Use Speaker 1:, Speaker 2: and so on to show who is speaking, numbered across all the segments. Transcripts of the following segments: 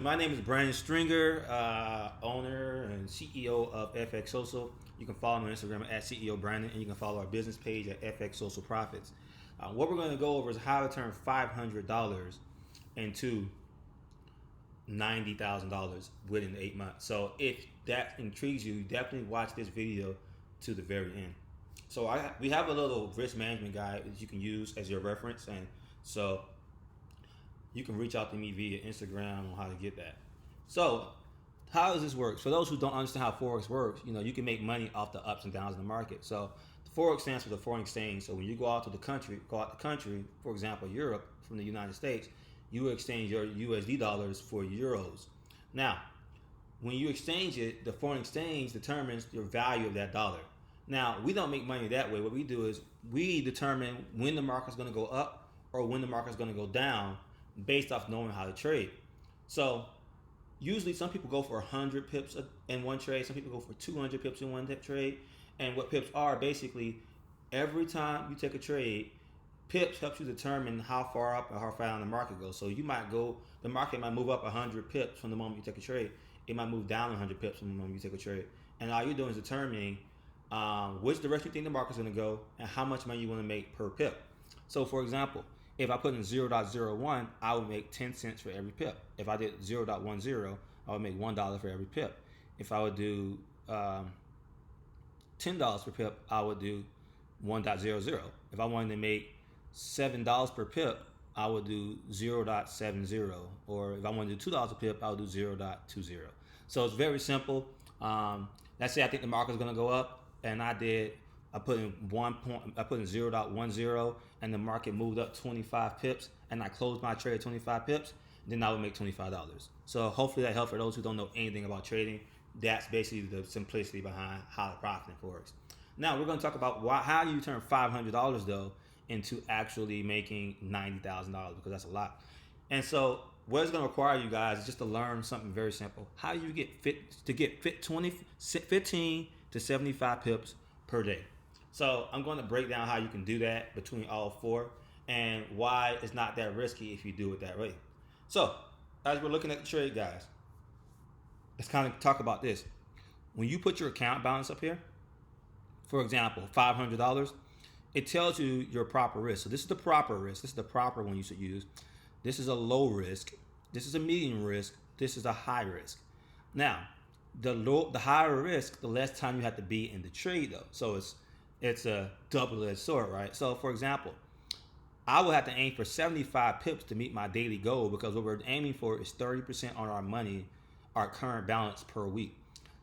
Speaker 1: My name is Brandon Stringer, owner and CEO of FX Social. You can follow me on Instagram at CEO Brandon, and you can follow our business page at FX Social Profits. What we're going to go over is how to turn $500 into $90,000 within 8 months. So if that intrigues you, definitely watch this video to the very end. So we have a little risk management guide that you can use as your reference, and so you can reach out to me via Instagram on how to get that. So, how does this work? For those who don't understand how Forex works, you can make money off the ups and downs in the market. So, the Forex stands for the foreign exchange. So, when you go out the country, for example, Europe from the United States, you exchange your USD dollars for euros. Now, when you exchange it, the foreign exchange determines your value of that dollar. Now, we don't make money that way. What we do is we determine when the market's going to go up or when the market's going to go down based off knowing how to trade. So usually some people go for 100 pips in one trade. Some people go for 200 pips in one trade. And what pips are, basically, every time you take a trade, pips helps you determine how far up or how far down the market goes. So the market might move up 100 pips from the moment you take a trade. It might move down 100 pips from the moment you take a trade. And all you're doing is determining which direction you think the market's going to go and how much money you want to make per pip. So for example, if I put in 0.01, I would make 10 cents for every pip. If I did 0.10, I would make $1 for every pip. If I would do $10 per pip, I would do 1.00. If I wanted to make $7 per pip, I would do 0.70. Or if I wanted to do $2 a pip, I would do 0.20. So it's very simple. Let's say I think the market is going to go up, and I put in 0.10, and the market moved up 25 pips, and I closed my trade at 25 pips, then I would make $25. So hopefully that helps for those who don't know anything about trading. That's basically the simplicity behind how to profit in Forex. Now we're going to talk about how you turn $500 though into actually making $90,000, because that's a lot. And so what it's going to require you guys is just to learn something very simple. How you get 15 to 75 pips per day. So I'm going to break down how you can do that between all four and why it's not that risky if you do it that way. So as we're looking at the trade, guys, let's kind of talk about this. When you put your account balance up here, for example, $500, it tells you your proper risk. So this is the proper risk. This is the proper one you should use. This is a low risk. This is a medium risk. This is a high risk. Now, the higher risk, the less time you have to be in the trade though. So it's a double-edged sword, right? So for example, I will have to aim for 75 pips to meet my daily goal, because what we're aiming for is 30% on our money, our current balance per week.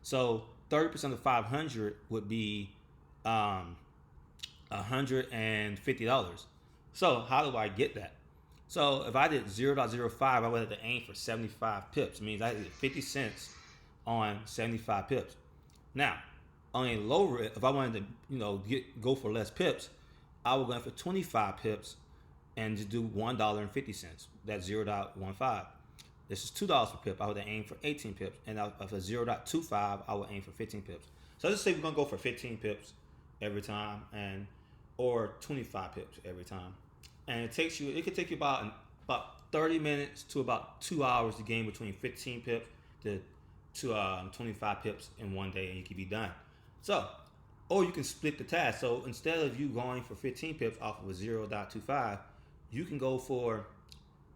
Speaker 1: So 30% of 500 would be $150. So how do I get that? So if I did 0.05, I would have to aim for 75 pips. It means I did 50 cents on 75 pips. Now, on a low risk, if I wanted to go for less pips, I would go for 25 pips and just do $1.50. That's 0.15. This is $2 per pip. I would aim for 18 pips. And for 0.25, I would aim for 15 pips. So let's say we're gonna go for 15 pips every time, or 25 pips every time. And it could take you about 30 minutes to about 2 hours to gain between 15 pips to 25 pips in one day, and you can be done. So, or you can split the task. So instead of you going for 15 pips off of a 0.25, you can go for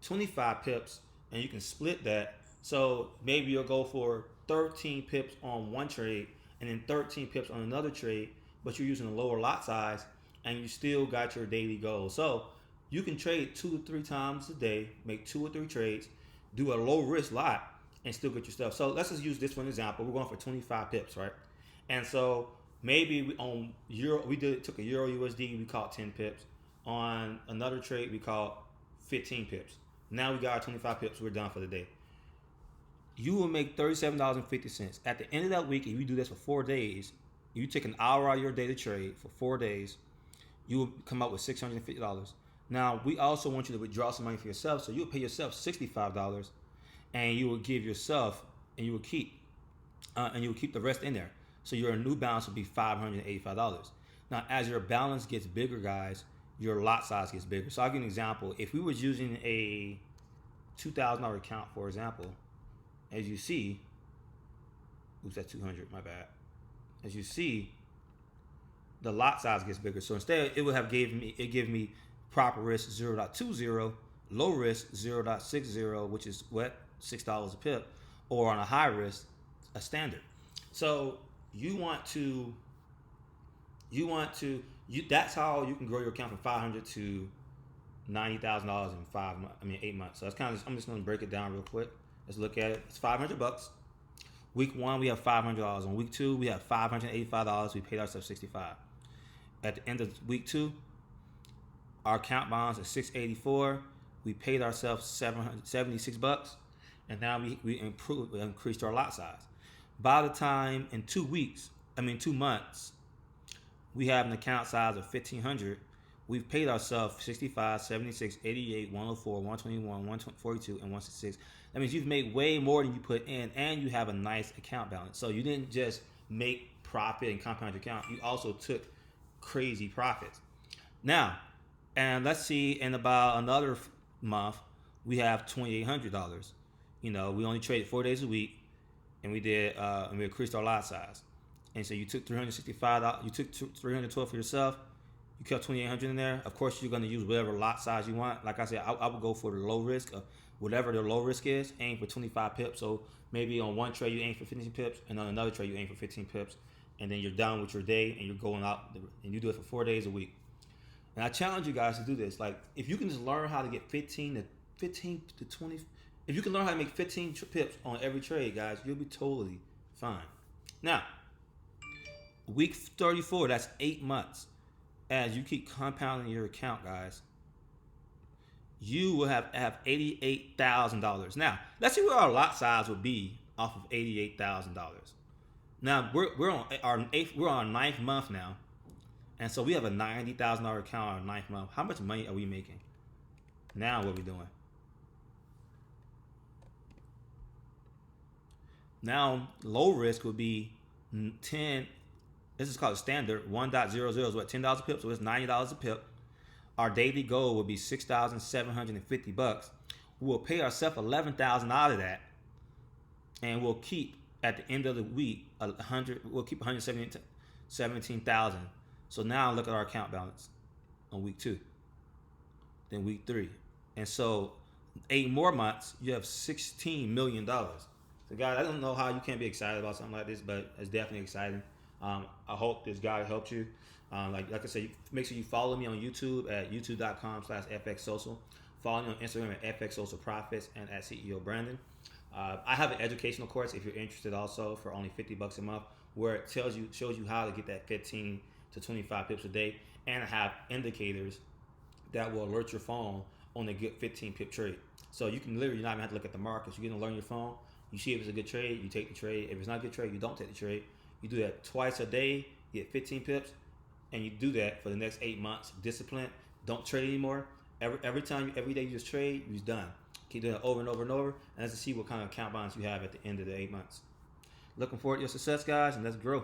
Speaker 1: 25 pips, and you can split that. So maybe you'll go for 13 pips on one trade and then 13 pips on another trade, but you're using a lower lot size, and you still got your daily goal. So you can trade 2 or 3 times a day, make 2 or 3 trades, do a low risk lot, and still get your stuff. So let's just use this for an example. We're going for 25 pips, right? And so maybe took a Euro USD, we caught 10 pips. On another trade, we caught 15 pips. Now we got our 25 pips. We're done for the day. You will make $37.50. At the end of that week, if you do this for 4 days, you take an hour out of your day to trade for 4 days, you will come up with $650. Now, we also want you to withdraw some money for yourself, so you'll pay yourself $65, and you will give yourself, and you will keep the rest in there. So your new balance will be $585. Now, as your balance gets bigger, guys, your lot size gets bigger. So I'll give you an example. If we was using a $2,000 account, for example, as you see, oops, that's 200, my bad. As you see, the lot size gets bigger. So instead, it would have give me proper risk 0.20, low risk 0.60, which is what, $6 a pip, or on a high risk, a standard. So that's how you can grow your account from $500 to $90,000 in 8 months. So that's kind of, I'm just going to break it down real quick. Let's look at it. It's $500. Week 1, we have $500. On week 2, we have $585. We paid ourselves $65. At the end of week 2, our account balance is $684. We paid ourselves $76, and now we increased our lot size. By the time in 2 months, we have an account size of $1,500. We've paid ourselves $65, $76, $88, $104, $121, $142, and $166. That means you've made way more than you put in, and you have a nice account balance. So you didn't just make profit and compound your account. You also took crazy profits. Now, and let's see, in about another month, we have $2,800. We only traded 4 days a week, and we increased our lot size. And so you took $365. You took $312 for yourself. You kept $2,800 in there. Of course, you're going to use whatever lot size you want. Like I said, I would go for the low risk. Whatever the low risk is, aim for 25 pips. So maybe on one trade you aim for 15 pips, and on another trade you aim for 15 pips, and then you're done with your day, and you're going out, and you do it for 4 days a week. And I challenge you guys to do this. Like, if you can just learn how to get 15 to 20, if you can learn how to make 15 pips on every trade, guys, you'll be totally fine. Now, week 34, that's 8 months. As you keep compounding your account, guys, you will have $88,000. Now, let's see what our lot size would be off of $88,000. Now we're on our 9th month now, and so we have a $90,000 account on our 9th month. How much money are we making? Now what are we doing? Now low risk would be 10. This is called a standard. 1.00 is what, $10 a pip, so it's $90 a pip. Our daily goal will be $6,750. We will pay ourselves $11,000 out of that, and we'll keep at the end of the week We'll keep $117,000. So now look at our account balance on week 2, then week 3, and so 8 more months. You have $16 million. So guys, I don't know how you can't be excited about something like this, but it's definitely exciting. I hope this guide helped you. Like I said, make sure you follow me on YouTube at youtube.com/FXSocial. Follow me on Instagram at FXSocialProfits and at CEO Brandon. I have an educational course if you're interested also for only $50 a month, where it shows you how to get that 15 to 25 pips a day, and I have indicators that will alert your phone on a good 15 pip trade. So you can literally not even have to look at the markets. You're going to learn your phone. You see if it's a good trade, you take the trade. If it's not a good trade, you don't take the trade. You do that twice a day, you get 15 pips, and you do that for the next 8 months. Discipline. Don't trade anymore. Every day you just trade, you're done. Keep doing it over and over and over, and let's see what kind of account balance you have at the end of the 8 months. Looking forward to your success, guys, and let's grow.